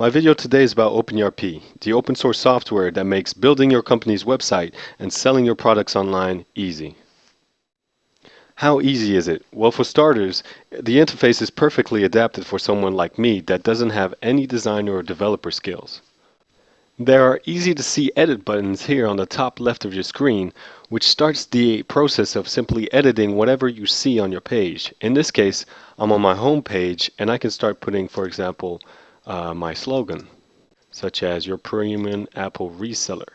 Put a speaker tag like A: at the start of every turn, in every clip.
A: My video today is about OpenERP, the open source software that makes building your company's website and selling your products online easy. How easy is it? Well, for starters, the interface is perfectly adapted for someone like me that doesn't have any designer or developer skills. There are easy to see edit buttons here on the top left of your screen, which starts the process of simply editing whatever you see on your page. In this case, I'm on my home page and I can start putting, for example, my slogan, such as your premium Apple reseller.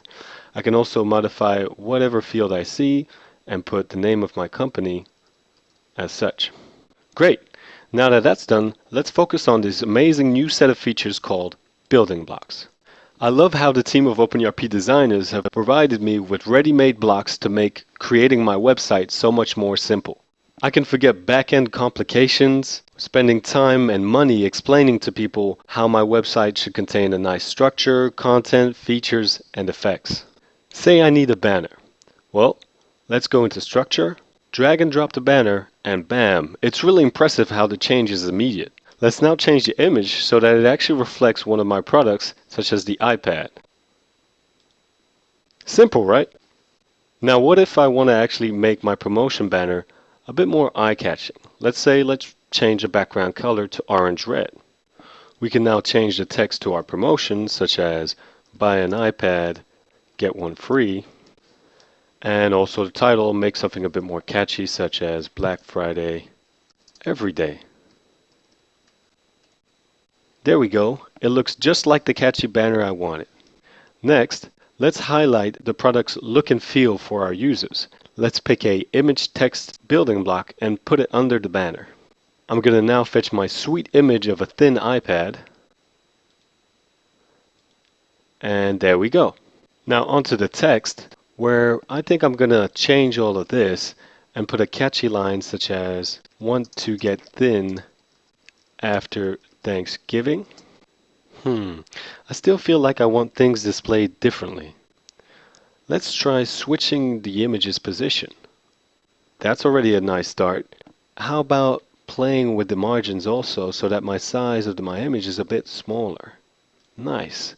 A: I can also modify whatever field I see and put the name of my company as such. Great! Now that that's done, let's focus on this amazing new set of features called building blocks. I love how the team of OpenERP designers have provided me with ready-made blocks to make creating my website so much more simple. I can forget back-end complications, spending time and money explaining to people how my website should contain a nice structure, content, features, and effects. Say I need a banner. Well, let's go into structure, drag and drop the banner, and bam! It's really impressive how the change is immediate. Let's now change the image so that it actually reflects one of my products, such as the iPad. Simple, right? Now what if I want to actually make my promotion banner a bit more eye-catching? Let's change the background color to orange-red. We can now change the text to our promotion, such as buy an iPad, get one free. And also the title, make something a bit more catchy, such as Black Friday every day. There we go. It looks just like the catchy banner I wanted. Next, let's highlight the product's look and feel for our users. Let's pick a image text building block and put it under the banner. I'm going to now fetch my sweet image of a thin iPad. And there we go. Now onto the text, where I think I'm going to change all of this and put a catchy line such as want to get thin after Thanksgiving. I still feel like I want things displayed differently. Let's try switching the image's position. That's already a nice start. How about playing with the margins also so that my size of my image is a bit smaller? Nice.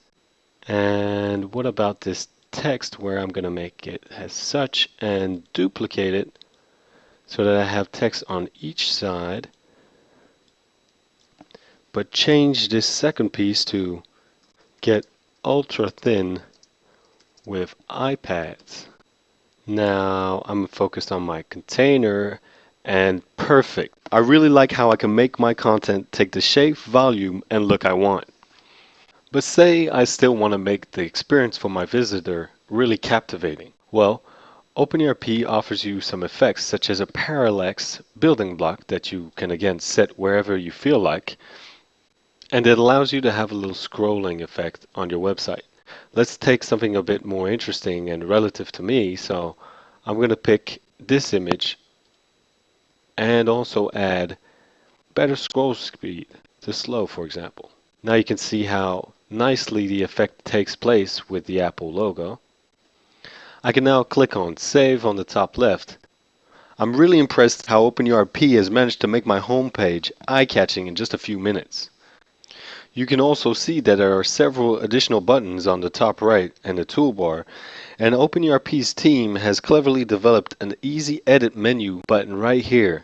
A: And what about this text where I'm going to make it as such and duplicate it so that I have text on each side, but change this second piece to get ultra thin with iPads. Now I'm focused on my container and perfect. I really like how I can make my content take the shape, volume, and look I want. But say I still want to make the experience for my visitor really captivating. Well, OpenERP offers you some effects such as a parallax building block that you can again set wherever you feel like, and it allows you to have a little scrolling effect on your website. Let's take something a bit more interesting and relative to me, so I'm going to pick this image and also add better scroll speed to slow, for example. Now you can see how nicely the effect takes place with the Apple logo. I can now click on Save on the top left. I'm really impressed how OpenERP has managed to make my homepage eye-catching in just a few minutes. You can also see that there are several additional buttons on the top right and the toolbar, and OpenERP's team has cleverly developed an easy edit menu button right here,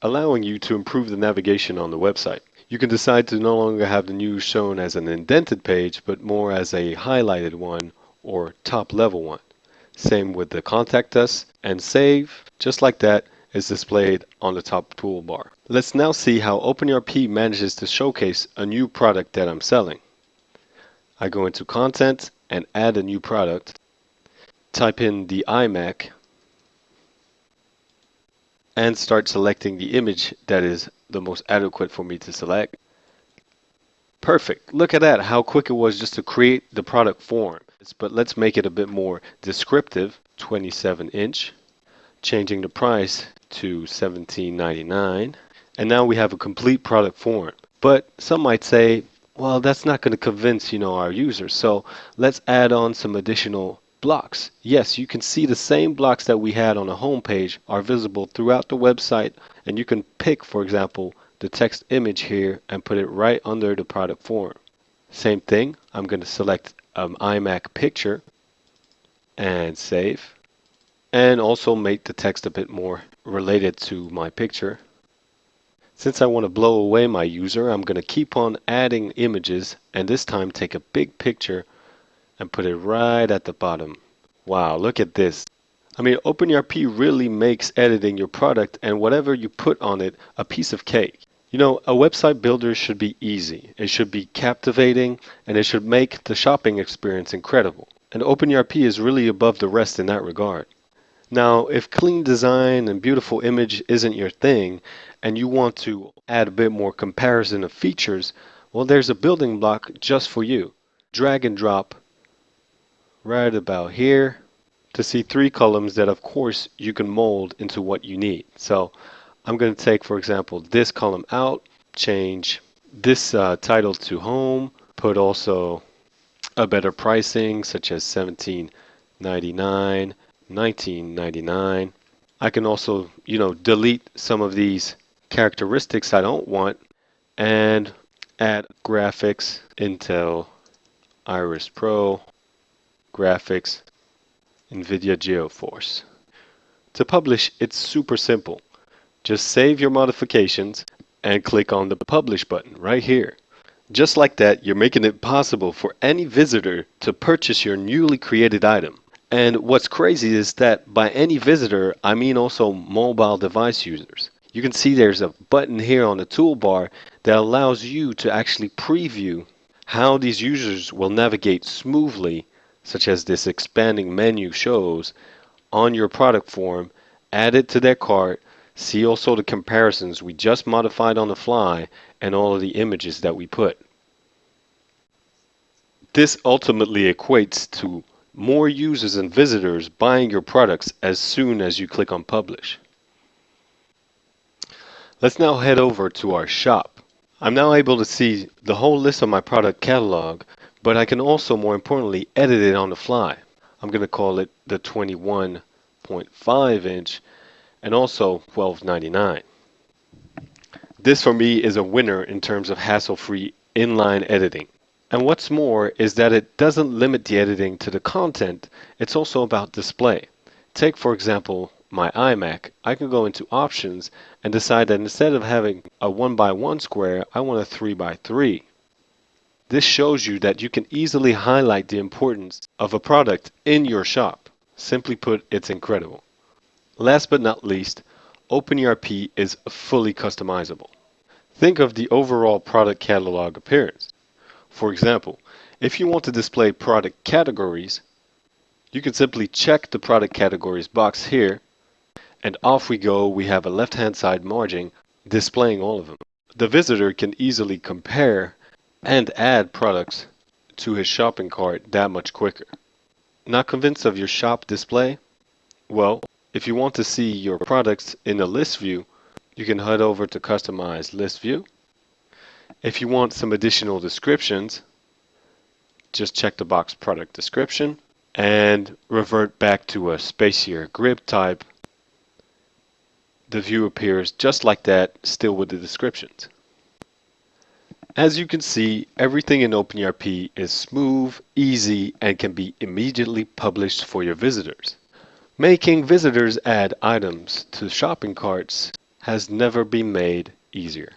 A: allowing you to improve the navigation on the website. You can decide to no longer have the news shown as an indented page, but more as a highlighted one or top level one. Same with the contact us and save, just like that, is displayed on the top toolbar. Let's now see how OpenERP manages to showcase a new product that I'm selling. I go into content and add a new product, type in the iMac, and start selecting the image that is the most adequate for me to select. Perfect. Look at that, how quick it was just to create the product form. But let's make it a bit more descriptive, 27-inch, changing the price to $17.99. And now we have a complete product form. But some might say, well, that's not going to convince, our users. So let's add on some additional blocks. Yes, you can see the same blocks that we had on the home page are visible throughout the website, and you can pick, for example, the text image here and put it right under the product form. Same thing, I'm going to select iMac picture and save, and also make the text a bit more related to my picture. Since I want to blow away my user, I'm going to keep on adding images, and this time take a big picture and put it right at the bottom. Wow, look at this. I mean, OpenERP really makes editing your product and whatever you put on it a piece of cake. You know, a website builder should be easy, it should be captivating, and it should make the shopping experience incredible. And OpenERP is really above the rest in that regard. Now, if clean design and beautiful image isn't your thing, and you want to add a bit more comparison of features, well, there's a building block just for you. Drag and drop right about here to see three columns that, of course, you can mold into what you need. So I'm going to take, for example, this column out, change this title to home, put also a better pricing such as $17.99, $19.99. I can also, delete some of these characteristics I don't want and add graphics, Intel Iris Pro, graphics, NVIDIA GeoForce. To publish, it's super simple. Just save your modifications and click on the Publish button right here. Just like that, you're making it possible for any visitor to purchase your newly created item. And what's crazy is that by any visitor, I mean also mobile device users. You can see there's a button here on the toolbar that allows you to actually preview how these users will navigate smoothly, such as this expanding menu shows, on your product form, add it to their cart, see also the comparisons we just modified on the fly, and all of the images that we put. This ultimately equates to more users and visitors buying your products as soon as you click on Publish. Let's now head over to our shop. I'm now able to see the whole list of my product catalog, but I can also, more importantly, edit it on the fly. I'm going to call it the 21.5 inch and also $12.99. This for me is a winner in terms of hassle-free inline editing. And what's more is that it doesn't limit the editing to the content, it's also about display. Take for example my iMac. I can go into options and decide that instead of having a 1x1 square, I want a 3x3. This shows you that you can easily highlight the importance of a product in your shop. Simply put, it's incredible. Last but not least, OpenERP is fully customizable. Think of the overall product catalog appearance. For example, if you want to display product categories, you can simply check the product categories box here, and off we go. We have a left-hand side margin displaying all of them. The visitor can easily compare and add products to his shopping cart that much quicker. Not convinced of your shop display? Well, if you want to see your products in a list view, you can head over to Customize List View. If you want some additional descriptions, just check the box Product Description and revert back to a spacier grid type. The view appears just like that, still with the descriptions. As you can see, everything in OpenERP is smooth, easy, and can be immediately published for your visitors. Making visitors add items to shopping carts has never been made easier.